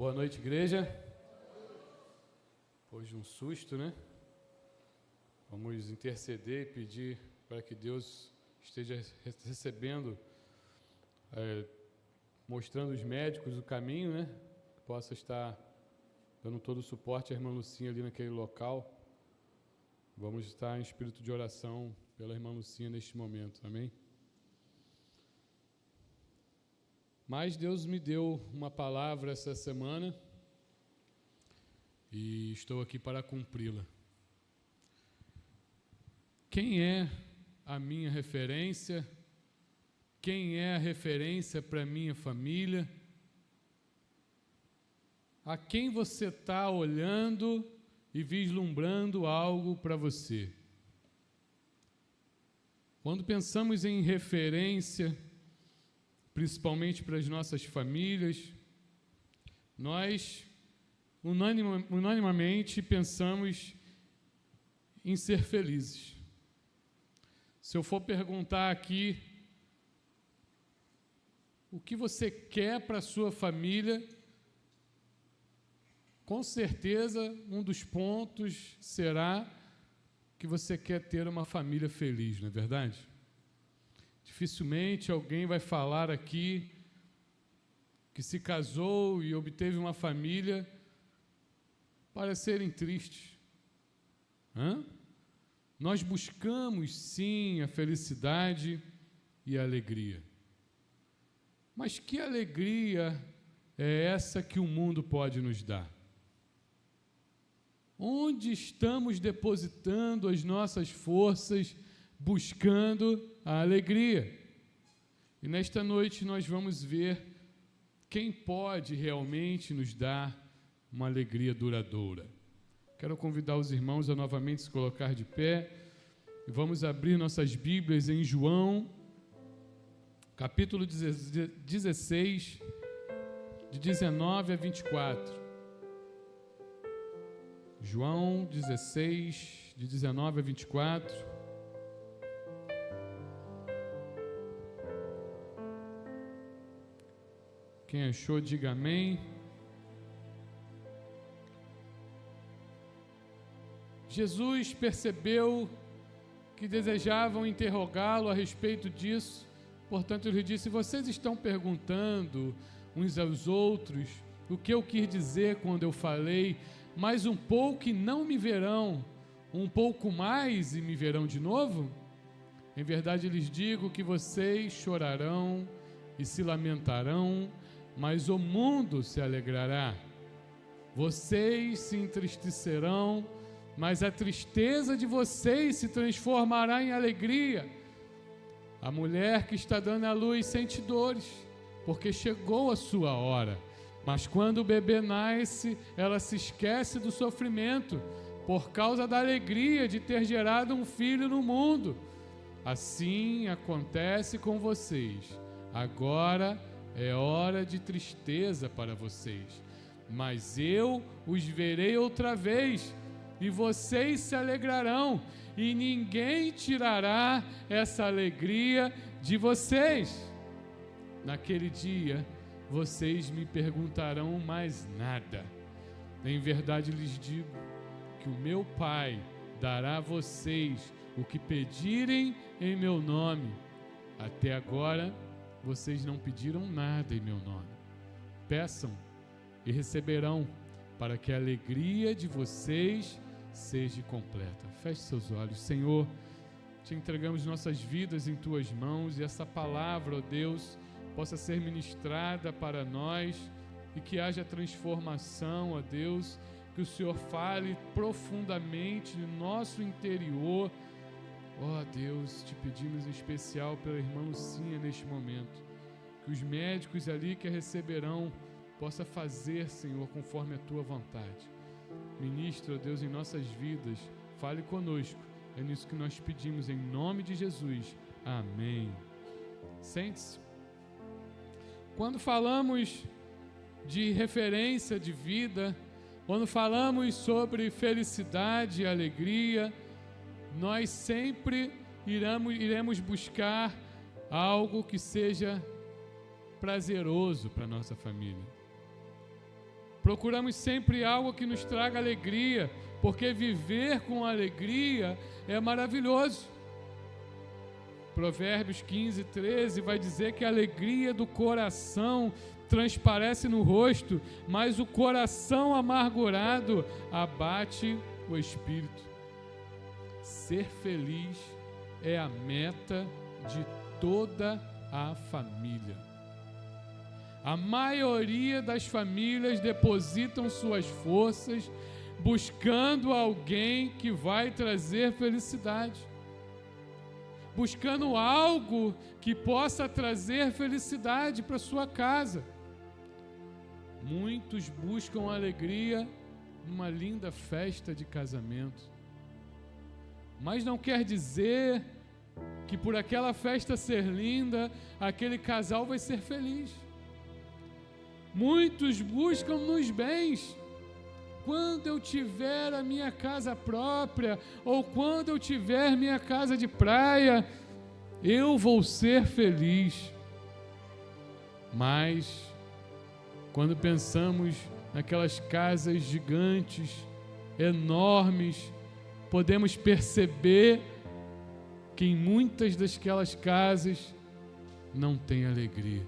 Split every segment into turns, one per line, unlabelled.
Boa noite, igreja. Depois de um susto, né? Vamos interceder e pedir para que Deus esteja recebendo, mostrando os médicos o caminho, né? Que possa estar dando todo o suporte à irmã Lucinha ali naquele local. Vamos estar em espírito de oração pela irmã Lucinha neste momento, amém? Mas Deus me deu uma palavra essa semana e estou aqui para cumpri-la. Quem é a minha referência? Quem é a referência para a minha família? A quem você está olhando e vislumbrando algo para você? Quando pensamos em referência, principalmente para as nossas famílias, nós unanimemente pensamos em ser felizes. Se eu for perguntar aqui o que você quer para a sua família, com certeza um dos pontos será que você quer ter uma família feliz, não é verdade? Dificilmente alguém vai falar aqui que se casou e obteve uma família para serem tristes. Nós buscamos, sim, a felicidade e a alegria. Mas que alegria é essa que o mundo pode nos dar? Onde estamos depositando as nossas forças buscando a alegria? E nesta noite nós vamos ver quem pode realmente nos dar uma alegria duradoura. Quero convidar os irmãos a novamente se colocar de pé e vamos abrir nossas Bíblias em João, capítulo 16, de 19 a 24. João 16, de 19 a 24. Quem achou, diga amém. Jesus percebeu que desejavam interrogá-lo a respeito disso, portanto ele disse: vocês estão perguntando uns aos outros o que eu quis dizer quando eu falei, mais um pouco e não me verão, um pouco mais e me verão de novo? Em verdade lhes digo que vocês chorarão e se lamentarão, mas o mundo se alegrará. Vocês se entristecerão, mas a tristeza de vocês se transformará em alegria. A mulher que está dando à luz sente dores, porque chegou a sua hora. Mas quando o bebê nasce, ela se esquece do sofrimento, por causa da alegria de ter gerado um filho no mundo. Assim acontece com vocês. Agora é hora de tristeza para vocês, mas eu os verei outra vez, e vocês se alegrarão, e ninguém tirará essa alegria de vocês. Naquele dia, vocês me perguntarão mais nada. Em verdade lhes digo que o meu Pai dará a vocês o que pedirem em meu nome. Até agora, vocês não pediram nada em meu nome. Peçam e receberão, para que a alegria de vocês seja completa. Feche seus olhos. Senhor, te entregamos nossas vidas em tuas mãos, e essa palavra, ó Deus, possa ser ministrada para nós e que haja transformação, ó Deus, que o Senhor fale profundamente no nosso interior. Ó Deus, te pedimos em especial pela irmã Lucinha neste momento, que os médicos ali que a receberão possa fazer, Senhor, conforme a tua vontade. Ministra, ó Deus, em nossas vidas, fale conosco, é nisso que nós pedimos em nome de Jesus, amém. Sente-se. Quando falamos de referência de vida, quando falamos sobre felicidade e alegria, nós sempre iremos buscar algo que seja prazeroso para a nossa família. Procuramos sempre algo que nos traga alegria, porque viver com alegria é maravilhoso. Provérbios 15, 13 vai dizer que a alegria do coração transparece no rosto, mas o coração amargurado abate o espírito. Ser feliz é a meta de toda a família. A maioria das famílias depositam suas forças buscando alguém que vai trazer felicidade, buscando algo que possa trazer felicidade para sua casa. Muitos buscam alegria numa linda festa de casamento, mas não quer dizer que por aquela festa ser linda, aquele casal vai ser feliz. Muitos buscam nos bens. Quando eu tiver a minha casa própria, ou quando eu tiver minha casa de praia, eu vou ser feliz. Mas, quando pensamos naquelas casas gigantes, enormes, podemos perceber que em muitas daquelas casas não tem alegria.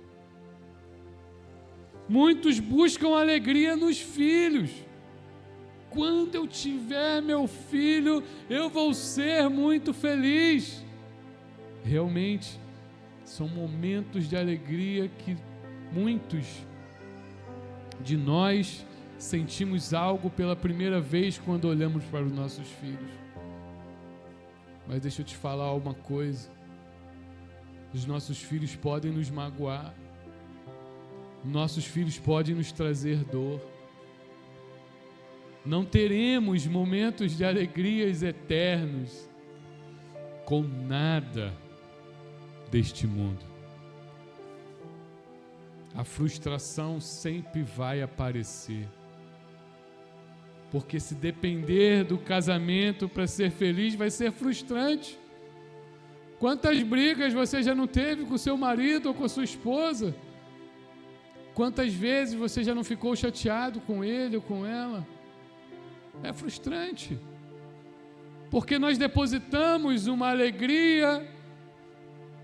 Muitos buscam alegria nos filhos. Quando eu tiver meu filho, eu vou ser muito feliz. Realmente, são momentos de alegria que muitos de nós sentimos algo pela primeira vez quando olhamos para os nossos filhos. Mas deixa eu te falar uma coisa. Os nossos filhos podem nos magoar. Nossos filhos podem nos trazer dor. Não teremos momentos de alegrias eternos com nada deste mundo. A frustração sempre vai aparecer. Porque se depender do casamento para ser feliz, vai ser frustrante. Quantas brigas você já não teve com seu marido ou com a sua esposa? Quantas vezes você já não ficou chateado com ele ou com ela? É frustrante. Porque nós depositamos uma alegria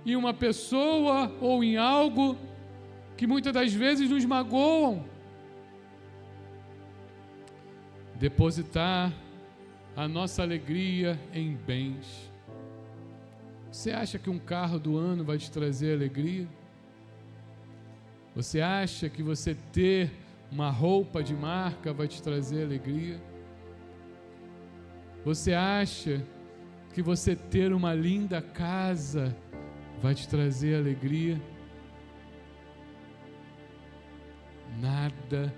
em uma pessoa ou em algo que muitas das vezes nos magoam. Depositar a nossa alegria em bens. Você acha que um carro do ano vai te trazer alegria? Você acha que você ter uma roupa de marca vai te trazer alegria? Você acha que você ter uma linda casa vai te trazer alegria? Nada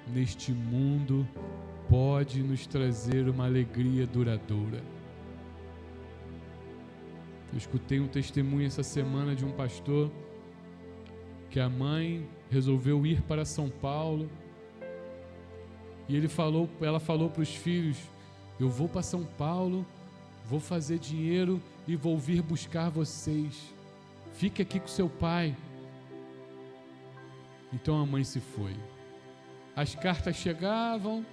neste mundo pode nos trazer uma alegria duradoura. Eu escutei um testemunho essa semana de um pastor que a mãe resolveu ir para São Paulo e ela falou para os filhos: eu vou para São Paulo, vou fazer dinheiro e vou vir buscar vocês. Fique aqui com seu pai. Então a mãe se foi. As cartas chegavam,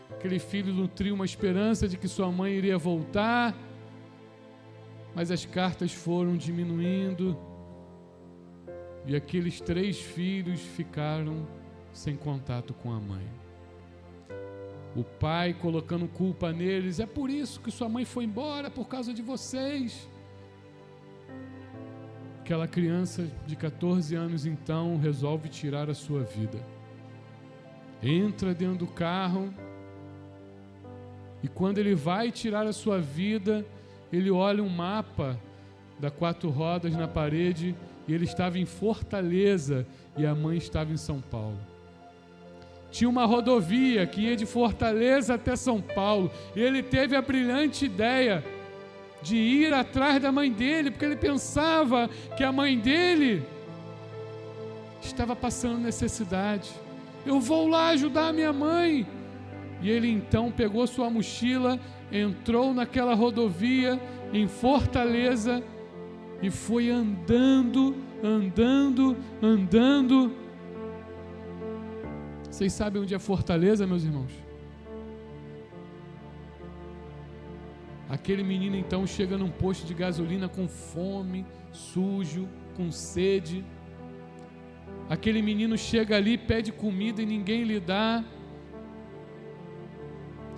aquele filho nutria uma esperança de que sua mãe iria voltar, mas as cartas foram diminuindo e aqueles 3 filhos ficaram sem contato com a mãe. O pai colocando culpa neles: é por isso que sua mãe foi embora, por causa de vocês. Aquela criança de 14 anos então resolve tirar a sua vida. Entra dentro do carro e quando ele vai tirar a sua vida, ele olha um mapa da 4 rodas na parede e ele estava em Fortaleza e a mãe estava em São Paulo. Tinha uma rodovia que ia de Fortaleza até São Paulo e ele teve a brilhante ideia de ir atrás da mãe dele, porque ele pensava que a mãe dele estava passando necessidade. Eu vou lá ajudar a minha mãe. E ele então pegou sua mochila, entrou naquela rodovia em Fortaleza e foi andando. Vocês sabem onde é Fortaleza, meus irmãos? Aquele menino então chega num posto de gasolina com fome, sujo, com sede. Aquele menino chega ali, pede comida e ninguém lhe dá.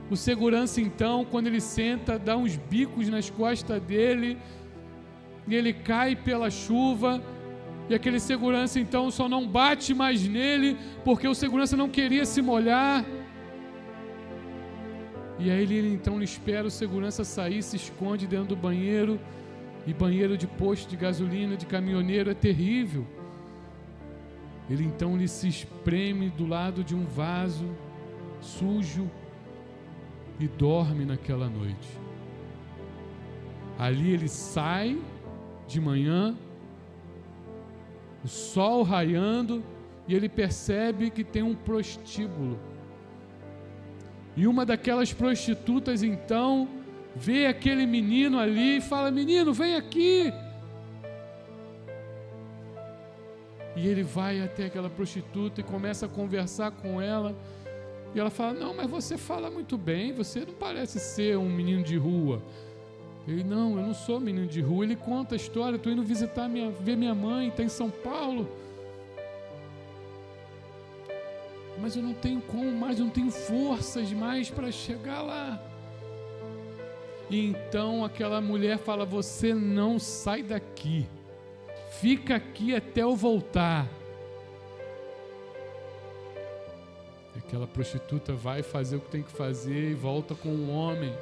O segurança então, quando ele senta, dá uns bicos nas costas dele e ele cai pela chuva. E aquele segurança então só não bate mais nele porque o segurança não queria se molhar. E aí ele então espera o segurança sair, se esconde dentro do banheiro. E banheiro de posto de gasolina, de caminhoneiro é terrível. Ele então lhe se espreme do lado de um vaso sujo e dorme naquela noite. Ali ele sai de manhã, o sol raiando, e ele percebe que tem um prostíbulo. E uma daquelas prostitutas então vê aquele menino ali e fala: menino, vem aqui. E ele vai até aquela prostituta e começa a conversar com ela. E ela fala: não, mas você fala muito bem, você não parece ser um menino de rua. Ele: não, eu não sou menino de rua. Ele conta a história: estou indo ver minha mãe, está em São Paulo. Mas eu não tenho como mais, eu não tenho forças mais para chegar lá. E então aquela mulher fala: você não sai daqui, fica aqui até eu voltar. Aquela prostituta vai fazer o que tem que fazer e volta com um homem.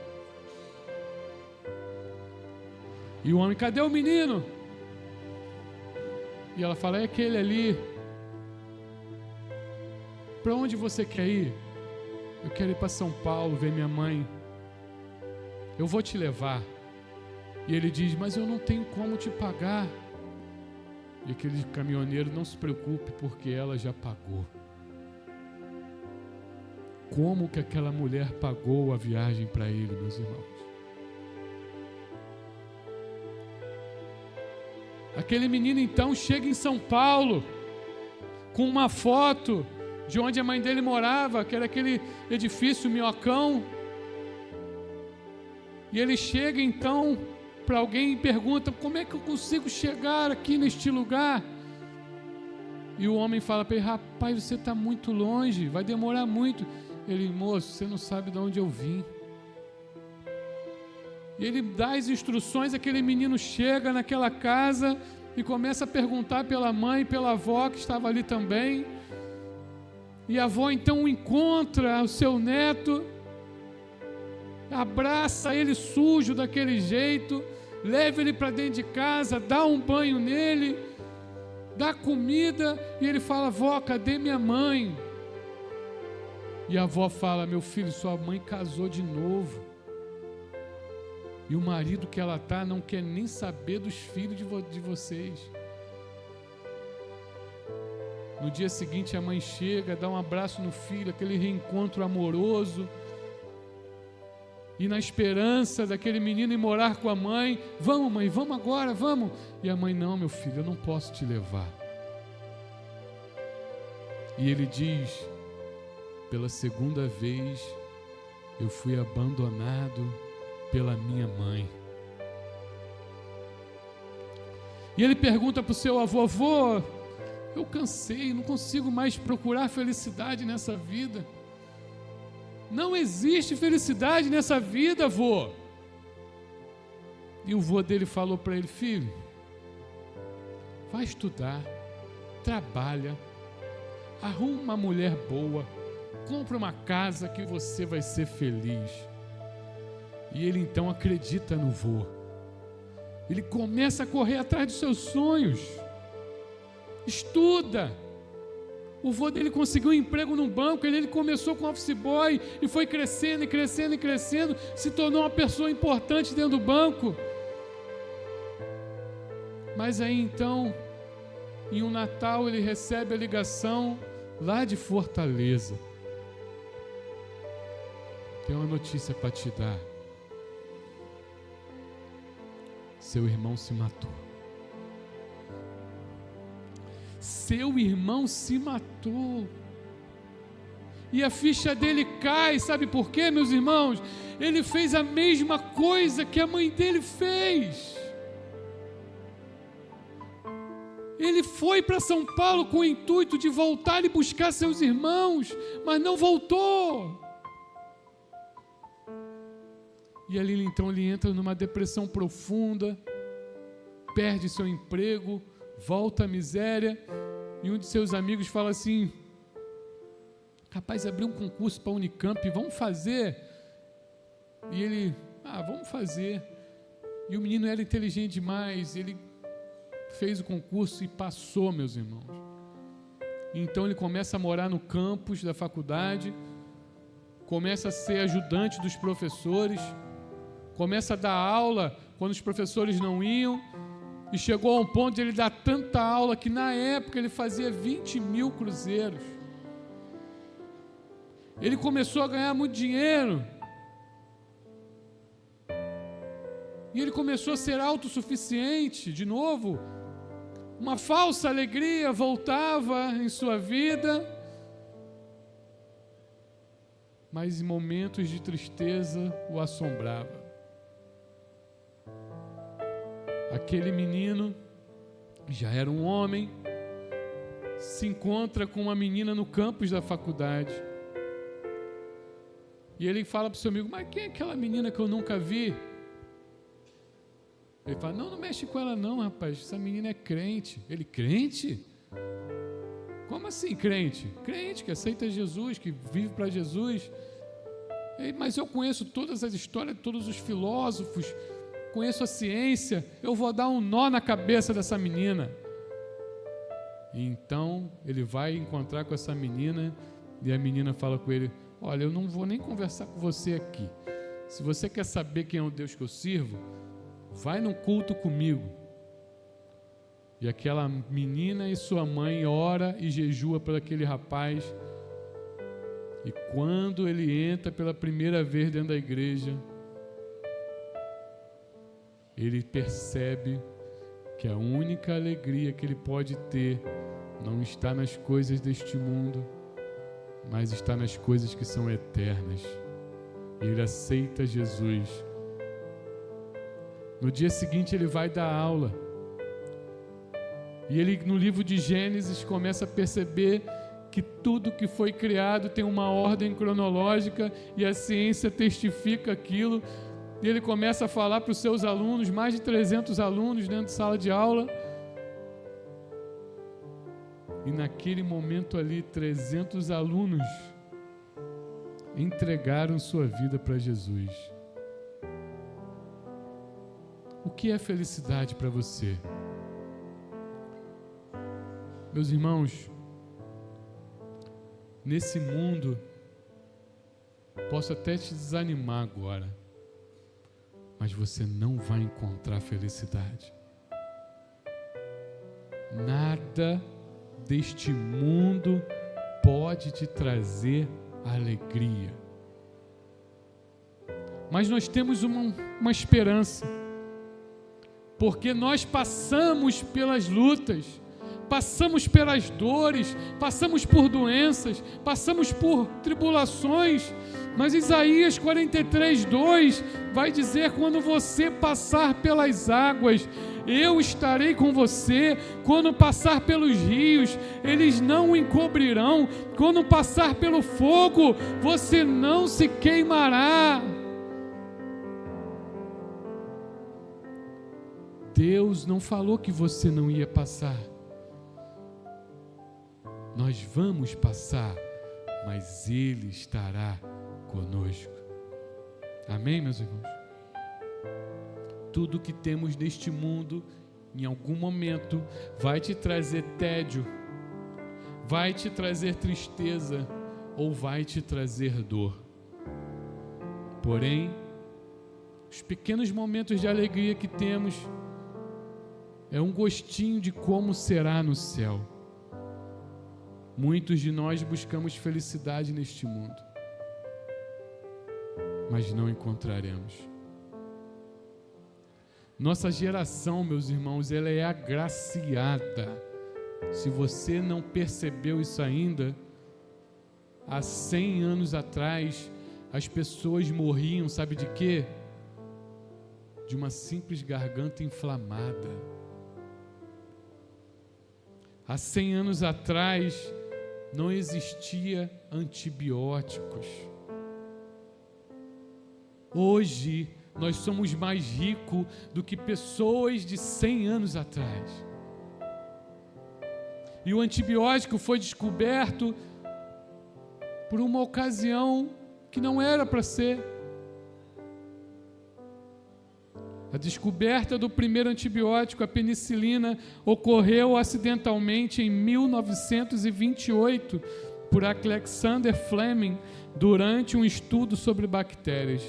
E o homem: cadê o menino? E ela fala: é aquele ali. Para onde você quer ir? Eu quero ir para São Paulo ver minha mãe. Eu vou te levar. E ele diz: mas eu não tenho como te pagar. E aquele caminhoneiro: não se preocupe, porque ela já pagou. Como que aquela mulher pagou a viagem para ele, meus irmãos? Aquele menino então chega em São Paulo com uma foto de onde a mãe dele morava, que era aquele edifício Minhocão. E ele chega então para alguém e pergunta: como é que eu consigo chegar aqui neste lugar? E o homem fala para ele: rapaz, você está muito longe, vai demorar muito. Ele: moço, você não sabe de onde eu vim. E ele dá as instruções. Aquele menino chega naquela casa e começa a perguntar pela mãe e pela avó, que estava ali também. E a avó então encontra o seu neto, abraça ele sujo daquele jeito, leva ele para dentro de casa, dá um banho nele, dá comida, e ele fala: vó, cadê minha mãe? E a avó fala: meu filho, sua mãe casou de novo, e o marido que ela está não quer nem saber dos filhos de vocês. No dia seguinte a mãe chega, dá um abraço no filho, aquele reencontro amoroso, e na esperança daquele menino ir morar com a mãe: vamos mãe, vamos agora, vamos. E a mãe: não, meu filho, eu não posso te levar. E ele diz: pela segunda vez eu fui abandonado pela minha mãe. E ele pergunta para o seu avô: avô, eu cansei, não consigo mais procurar felicidade nessa vida. Não existe felicidade nessa vida, avô. E o avô dele falou para ele: filho, vai estudar, trabalha, arruma uma mulher boa, compra uma casa que você vai ser feliz. E ele então acredita no avô. Ele começa a correr atrás dos seus sonhos. Estuda. O avô dele conseguiu um emprego no banco. Ele começou com office boy e foi crescendo e crescendo e crescendo, se tornou uma pessoa importante dentro do banco. Mas aí então, em um Natal, ele recebe a ligação lá de Fortaleza: tem uma notícia para te dar. Seu irmão se matou. Seu irmão se matou. E a ficha dele cai, sabe por quê, meus irmãos? Ele fez a mesma coisa que a mãe dele fez. Ele foi para São Paulo com o intuito de voltar e buscar seus irmãos, mas não voltou. E ali então ele entra numa depressão profunda, perde seu emprego, volta à miséria, e um de seus amigos fala assim: rapaz, abriu um concurso para a Unicamp, vamos fazer? E ele, vamos fazer. E o menino era inteligente demais, ele fez o concurso e passou, meus irmãos. Então ele começa a morar no campus da faculdade, começa a ser ajudante dos professores, começa a dar aula quando os professores não iam, e chegou a um ponto de ele dar tanta aula que na época ele fazia 20 mil cruzeiros. Ele começou a ganhar muito dinheiro. E ele começou a ser autossuficiente de novo. Uma falsa alegria voltava em sua vida. Mas em momentos de tristeza o assombrava. Aquele menino, já era um homem, se encontra com uma menina no campus da faculdade. E ele fala para o seu amigo: mas quem é aquela menina que eu nunca vi? Ele fala: não mexe com ela não, rapaz, essa menina é crente. Ele: crente? Como assim crente? Crente, que aceita Jesus, que vive para Jesus. Mas eu conheço todas as histórias de todos os filósofos, conheço a ciência, eu vou dar um nó na cabeça dessa menina. E então ele vai encontrar com essa menina, e a menina fala com ele: olha, eu não vou nem conversar com você aqui. Se você quer saber quem é o Deus que eu sirvo, vai num culto comigo. E aquela menina e sua mãe ora e jejua por aquele rapaz. E quando ele entra pela primeira vez dentro da igreja, ele percebe que a única alegria que ele pode ter não está nas coisas deste mundo, mas está nas coisas que são eternas. E ele aceita Jesus. No dia seguinte ele vai dar aula. E ele, no livro de Gênesis, começa a perceber que tudo que foi criado tem uma ordem cronológica e a ciência testifica aquilo. E ele começa a falar para os seus alunos, mais de 300 alunos dentro de sala de aula. E naquele momento ali, 300 alunos entregaram sua vida para Jesus. O que é felicidade para você? Meus irmãos, nesse mundo, posso até te desanimar agora, mas você não vai encontrar felicidade. Nada deste mundo pode te trazer alegria. Mas nós temos uma esperança, porque nós passamos pelas lutas, passamos pelas dores, passamos por doenças, passamos por tribulações, mas Isaías 43:2 vai dizer: quando você passar pelas águas, eu estarei com você. Quando passar pelos rios, eles não o encobrirão. Quando passar pelo fogo, você não se queimará. Deus não falou que você não ia passar. Nós vamos passar, mas Ele estará conosco. Amém, meus irmãos? Tudo que temos neste mundo, em algum momento, vai te trazer tédio, vai te trazer tristeza, ou vai te trazer dor. Porém, os pequenos momentos de alegria que temos é um gostinho de como será no céu. Muitos de nós buscamos felicidade neste mundo, mas não encontraremos. Nossa geração, meus irmãos, ela é agraciada. Se você não percebeu isso ainda, há 100 anos atrás, as pessoas morriam, sabe de quê? De uma simples garganta inflamada. Há 100 anos atrás, não existia antibióticos. Hoje, nós somos mais ricos do que pessoas de 100 anos atrás. E o antibiótico foi descoberto por uma ocasião que não era para ser. A descoberta do primeiro antibiótico, a penicilina, ocorreu acidentalmente em 1928 por Alexander Fleming durante um estudo sobre bactérias.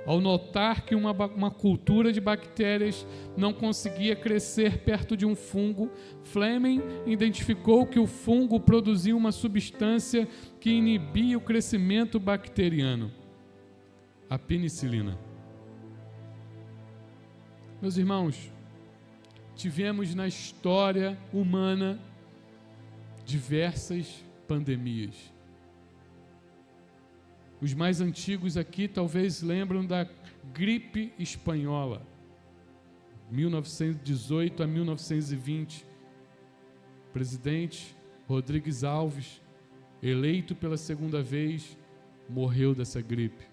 Ao notar que uma cultura de bactérias não conseguia crescer perto de um fungo, Fleming identificou que o fungo produzia uma substância que inibia o crescimento bacteriano, a penicilina. Meus irmãos, tivemos na história humana diversas pandemias. Os mais antigos aqui talvez lembram da gripe espanhola, 1918 a 1920. O presidente Rodrigues Alves, eleito pela segunda vez, morreu dessa gripe.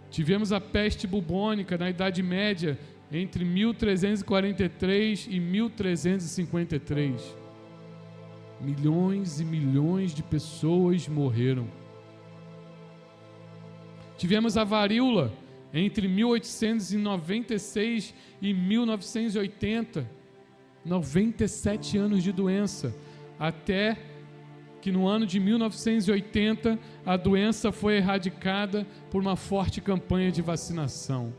Tivemos a peste bubônica na Idade Média, entre 1343 e 1353. Milhões e milhões de pessoas morreram. Tivemos a varíola entre 1896 e 1980, 97 anos de doença, até que no ano de 1980 a doença foi erradicada por uma forte campanha de vacinação.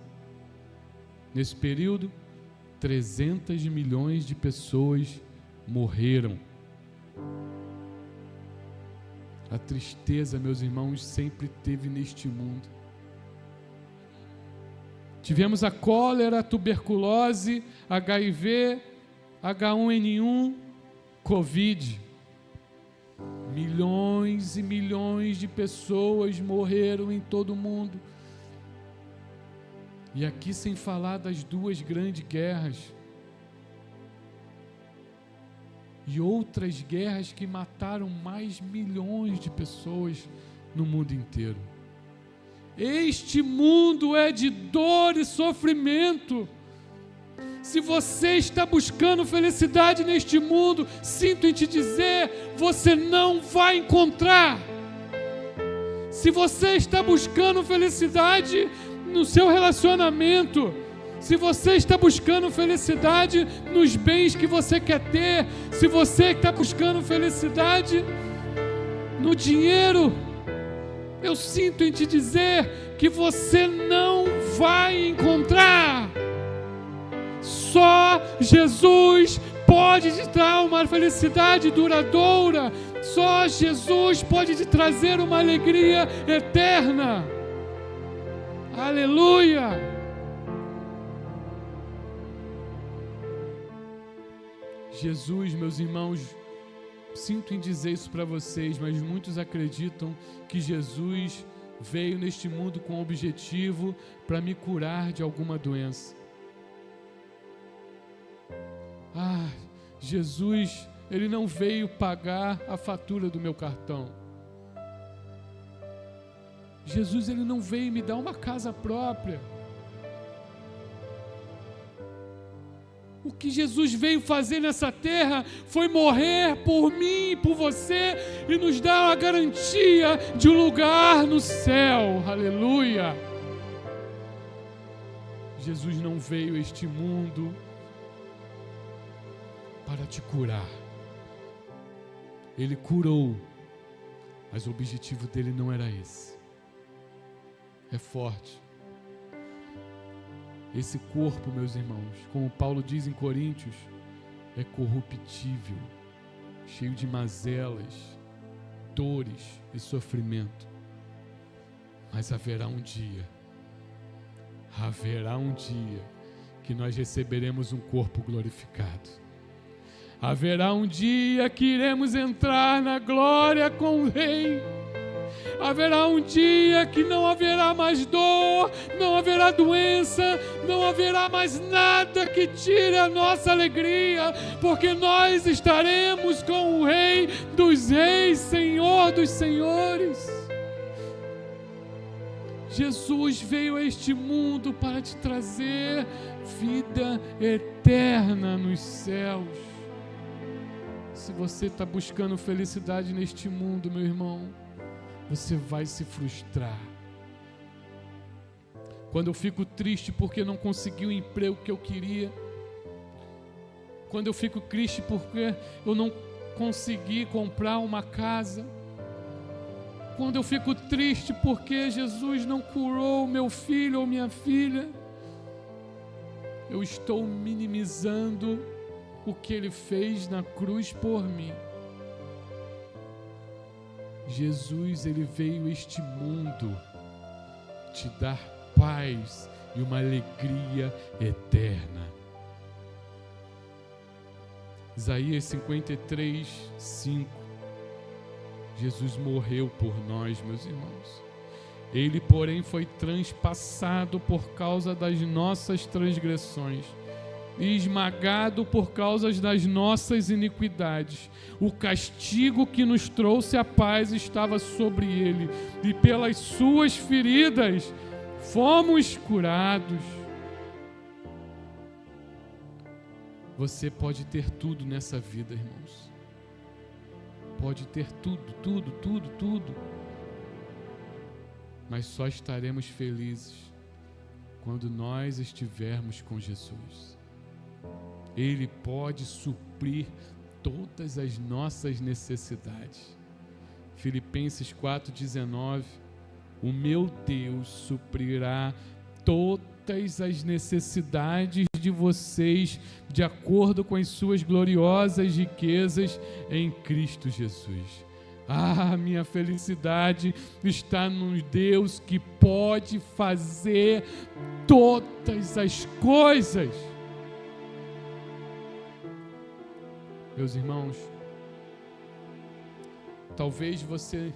Nesse período, 300 milhões de pessoas morreram. A tristeza, meus irmãos, sempre teve neste mundo. Tivemos a cólera, a tuberculose, HIV, H1N1, Covid. Milhões e milhões de pessoas morreram em todo o mundo. E aqui sem falar das duas grandes guerras. E outras guerras que mataram mais milhões de pessoas no mundo inteiro. Este mundo é de dor e sofrimento. Se você está buscando felicidade neste mundo, sinto em te dizer, você não vai encontrar. Se você está buscando felicidade no seu relacionamento, se você está buscando felicidade nos bens que você quer ter, se você está buscando felicidade no dinheiro, eu sinto em te dizer que você não vai encontrar. Só Jesus pode te dar uma felicidade duradoura. Só Jesus pode te trazer uma alegria eterna. Aleluia! Jesus, meus irmãos, sinto em dizer isso para vocês, mas muitos acreditam que Jesus veio neste mundo com o objetivo para me curar de alguma doença. Jesus, Ele não veio pagar a fatura do meu cartão. Jesus, Ele não veio me dar uma casa própria. O que Jesus veio fazer nessa terra foi morrer por mim e por você e nos dar a garantia de um lugar no céu. Aleluia! Jesus não veio a este mundo para te curar. Ele curou, mas o objetivo dele não era esse. É forte. Esse corpo, meus irmãos, como Paulo diz em Coríntios, é corruptível, cheio de mazelas, dores e sofrimento. Mas haverá um dia que nós receberemos um corpo glorificado. Haverá um dia que iremos entrar na glória com o Rei. Haverá um dia que não haverá mais dor, não haverá doença, não haverá mais nada que tire a nossa alegria, porque nós estaremos com o Rei dos Reis, Senhor dos Senhores. Jesus veio a este mundo para te trazer vida eterna nos céus. Se você está buscando felicidade neste mundo, meu irmão, você vai se frustrar. Quando eu fico triste porque não consegui o emprego que eu queria, quando eu fico triste porque eu não consegui comprar uma casa, quando eu fico triste porque Jesus não curou meu filho ou minha filha, eu estou minimizando o que Ele fez na cruz por mim. Jesus, Ele veio a este mundo te dar paz e uma alegria eterna. Isaías 53, 5. Jesus morreu por nós, meus irmãos. Ele, porém, foi transpassado por causa das nossas transgressões e esmagado por causa das nossas iniquidades. O castigo que nos trouxe a paz estava sobre ele, e pelas suas feridas fomos curados. Você pode ter tudo nessa vida, irmãos. Pode ter tudo. Mas só estaremos felizes quando nós estivermos com Jesus. Ele pode suprir todas as nossas necessidades. Filipenses 4,19. O meu Deus suprirá todas as necessidades de vocês, de acordo com as suas gloriosas riquezas em Cristo Jesus. Minha felicidade está no Deus que pode fazer todas as coisas. Meus irmãos, talvez você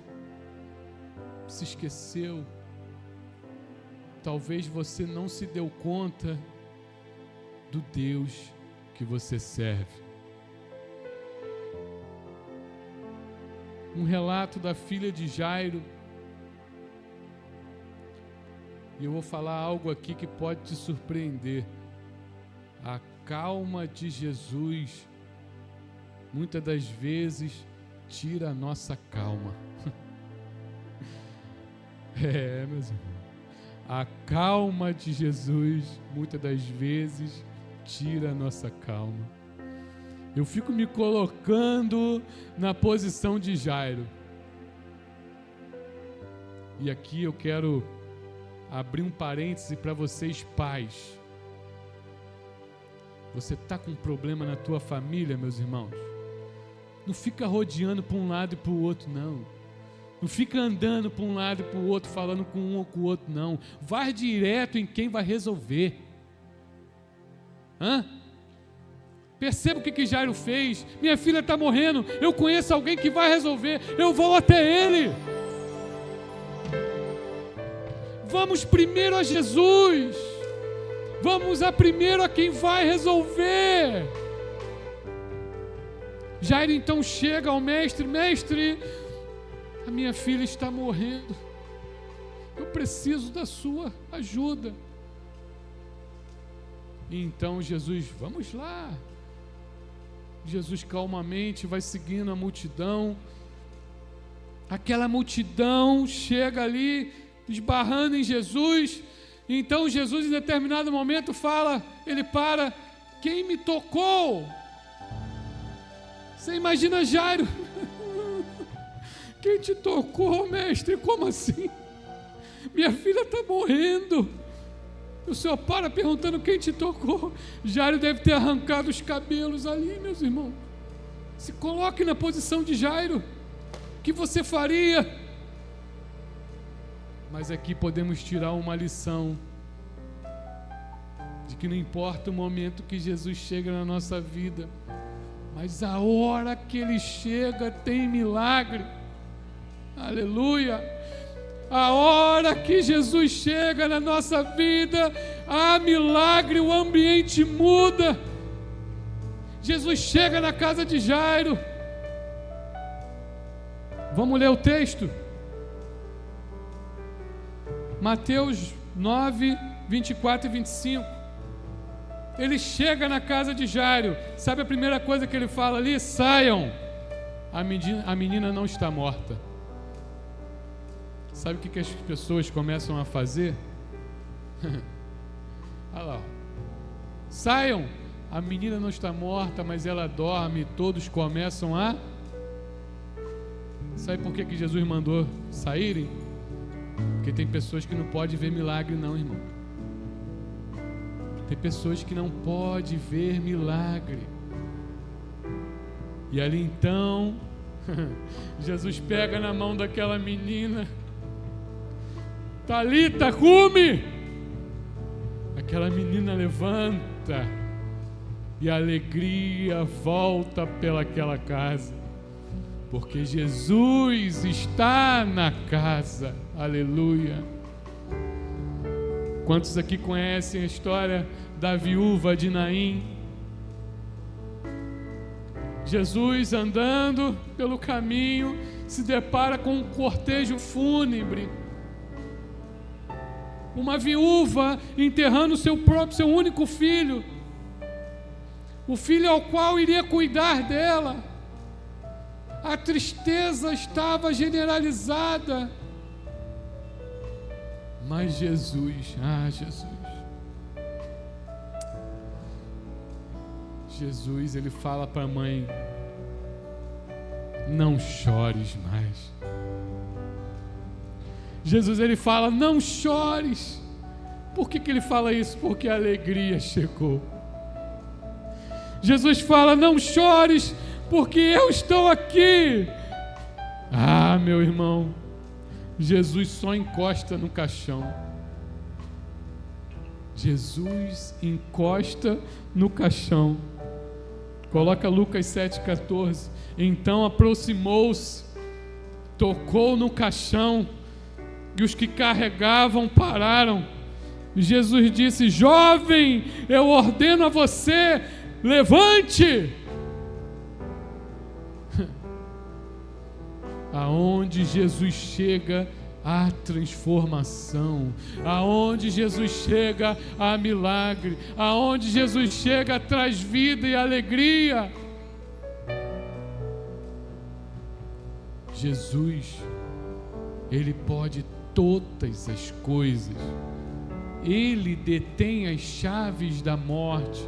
se esqueceu, talvez você não se deu conta do Deus que você serve. Um relato da filha de Jairo, e eu vou falar algo aqui que pode te surpreender. A calma de Jesus muitas das vezes tira a nossa calma. Meus irmãos, a calma de Jesus muitas das vezes tira a nossa calma. Eu fico me colocando na posição de Jairo. E aqui eu quero abrir um parêntese para vocês, pais. Você está com um problema na tua família, meus irmãos? Não fica rodeando para um lado e para o outro, não. Não fica andando para um lado e para o outro, falando com um ou com o outro, não. Vai direto em quem vai resolver. Perceba o que Jairo fez. Minha filha está morrendo, eu conheço alguém que vai resolver, eu vou até ele. Vamos primeiro a Jesus. Vamos primeiro a quem vai resolver. Jairo então chega ao mestre: mestre, a minha filha está morrendo, eu preciso da sua ajuda. E então Jesus: vamos lá. Jesus calmamente vai seguindo a multidão. Aquela multidão chega ali, esbarrando em Jesus. Então Jesus, em determinado momento, fala, ele para: quem me tocou? Você imagina Jairo: quem te tocou, mestre? Como assim? Minha filha está morrendo. O Senhor para perguntando quem te tocou. Jairo deve ter arrancado os cabelos ali, meus irmãos. Se coloque na posição de Jairo. O que você faria? Mas aqui podemos tirar uma lição de que não importa o momento que Jesus chega na nossa vida, Mas a hora que ele chega tem milagre. Aleluia! A hora que Jesus chega na nossa vida, há milagre, o ambiente muda. Jesus chega na casa de Jairo. Vamos ler o texto? Mateus 9, 24 e 25. Ele chega na casa de Jairo. Sabe a primeira coisa que ele fala ali? Saiam, a menina não está morta. Sabe o que as pessoas começam a fazer? Olha lá. Saiam, a menina não está morta, mas ela dorme. Todos começam a... Sabe por que Jesus mandou saírem? Porque tem pessoas que não podem ver milagre não, irmão. Tem pessoas que não podem ver milagre. E ali então, Jesus pega na mão daquela menina. Talita, cumi! Aquela menina levanta e a alegria volta pelaquela casa, porque Jesus está na casa. Aleluia! Quantos aqui conhecem a história da viúva de Naim? Jesus, andando pelo caminho, se depara com um cortejo fúnebre. Uma viúva enterrando seu único filho, o filho ao qual iria cuidar dela. A tristeza estava generalizada, mas Jesus, Jesus, ele fala para a mãe: não chores mais. Jesus, ele fala: não chores. Por que ele fala isso? Porque a alegria chegou. Jesus fala: não chores, porque eu estou aqui. Ah, meu irmão, Jesus só encosta no caixão. Jesus encosta no caixão. Coloca Lucas 7,14. Então aproximou-se, tocou no caixão, e os que carregavam pararam. Jesus disse: jovem, eu ordeno a você, levante. Aonde Jesus chega, há transformação. Aonde Jesus chega, há milagre. Aonde Jesus chega, traz vida e alegria. Jesus, ele pode todas as coisas. Ele detém as chaves da morte.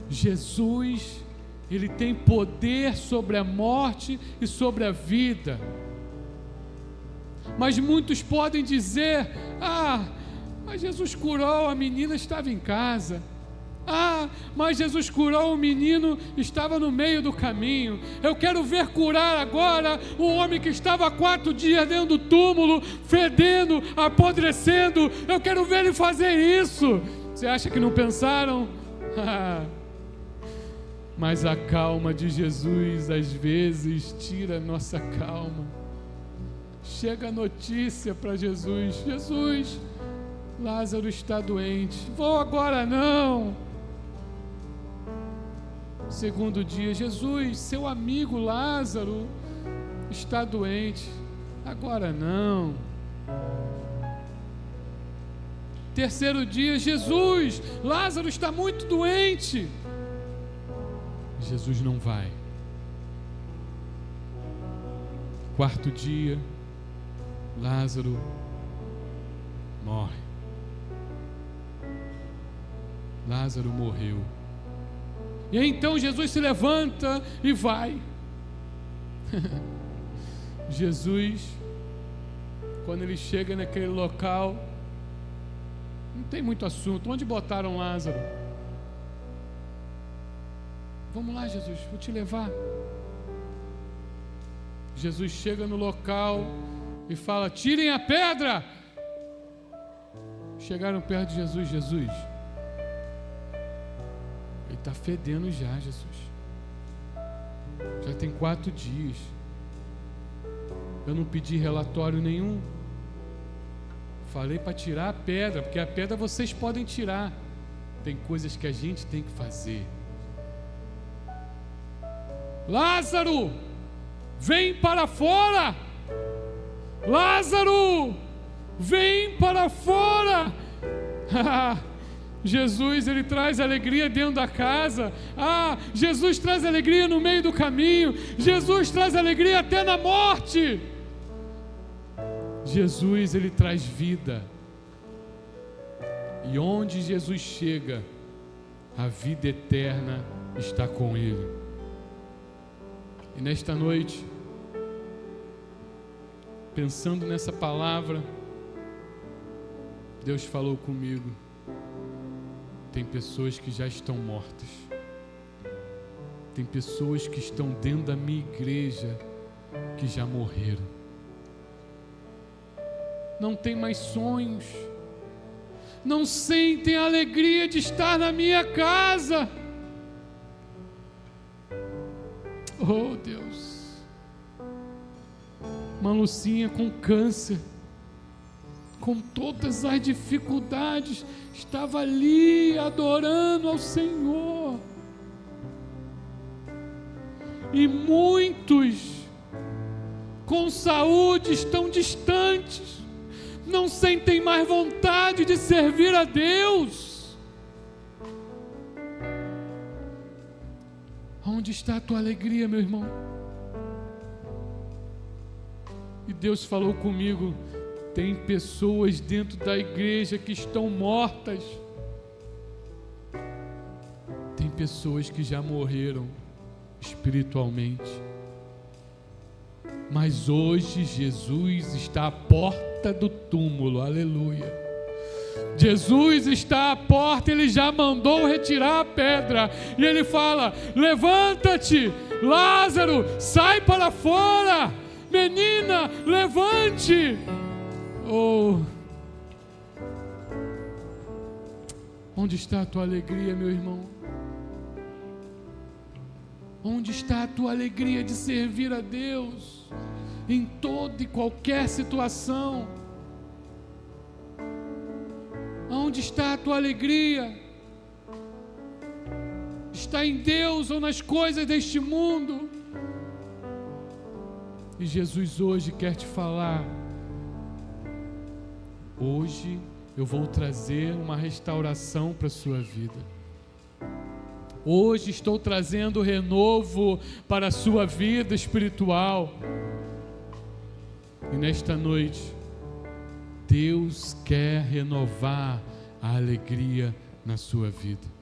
Jesus, ele tem poder sobre a morte e sobre a vida. Mas muitos podem dizer: mas Jesus curou, a menina estava em casa. Mas Jesus curou, o menino estava no meio do caminho. Eu quero ver curar agora o homem que estava há 4 dias dentro do túmulo, fedendo, apodrecendo. Eu quero ver ele fazer isso. Você acha que não pensaram? Mas a calma de Jesus às vezes tira a nossa calma. Chega a notícia para Jesus: Jesus, Lázaro está doente. Vou agora não. Segundo dia: Jesus, seu amigo Lázaro está doente. Agora não. Terceiro dia: Jesus, Lázaro está muito doente. Jesus não vai. Quarto dia: Lázaro morre. Lázaro morreu. E aí, então Jesus se levanta e vai. Jesus, quando ele chega naquele local, não tem muito assunto. Onde botaram Lázaro? Vamos lá, Jesus, vou te levar. Jesus chega no local e fala: tirem a pedra. Chegaram perto de Jesus: Jesus, ele está fedendo já, Jesus. Já tem 4 dias. Eu não pedi relatório nenhum. Falei para tirar a pedra, porque a pedra vocês podem tirar. Tem coisas que a gente tem que fazer. Lázaro, vem para fora! Lázaro, vem para fora! Jesus, ele traz alegria dentro da casa. Jesus traz alegria no meio do caminho. Jesus traz alegria até na morte. Jesus, ele traz vida. E onde Jesus chega, a vida eterna está com ele. E nesta noite, pensando nessa palavra, Deus falou comigo. Tem pessoas que já estão mortas. Tem pessoas que estão dentro da minha igreja que já morreram. Não tem mais sonhos. Não sentem a alegria de estar na minha casa. Oh, Deus. Uma Lucinha com câncer, com todas as dificuldades, estava ali adorando ao Senhor. E muitos com saúde estão distantes, não sentem mais vontade de servir a Deus. Onde está a tua alegria, meu irmão? E Deus falou comigo: tem pessoas dentro da igreja que estão mortas. Tem pessoas que já morreram espiritualmente. Mas hoje Jesus está à porta do túmulo, aleluia. Jesus está à porta, ele já mandou retirar a pedra. E ele fala: levanta-te, Lázaro, sai para fora. Menina, levante. Oh, onde está a tua alegria, meu irmão? Onde está a tua alegria de servir a Deus em toda e qualquer situação? Onde está a tua alegria? Está em Deus ou nas coisas deste mundo? E Jesus hoje quer te falar: hoje eu vou trazer uma restauração para a sua vida. Hoje estou trazendo renovo para a sua vida espiritual. E nesta noite, Deus quer renovar a alegria na sua vida.